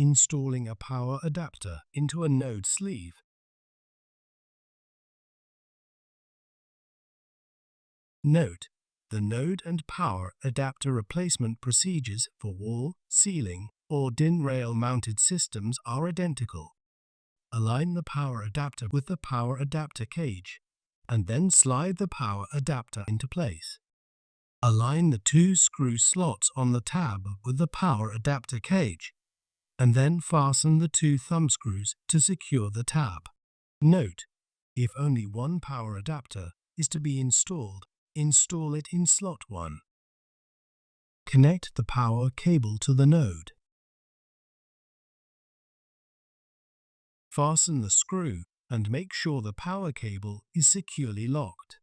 installing a power adapter into a node sleeve. Note: the node and power adapter replacement procedures for wall, ceiling, or DIN rail mounted systems are identical. Align the power adapter with the power adapter cage, and then slide the power adapter into place. Align the two screw slots on the tab with the power adapter cage, and then fasten the two thumb screws to secure the tab. Note: if only one power adapter is to be installed, install it in slot 1. Connect the power cable to the node. Fasten the screw and make sure the power cable is securely locked.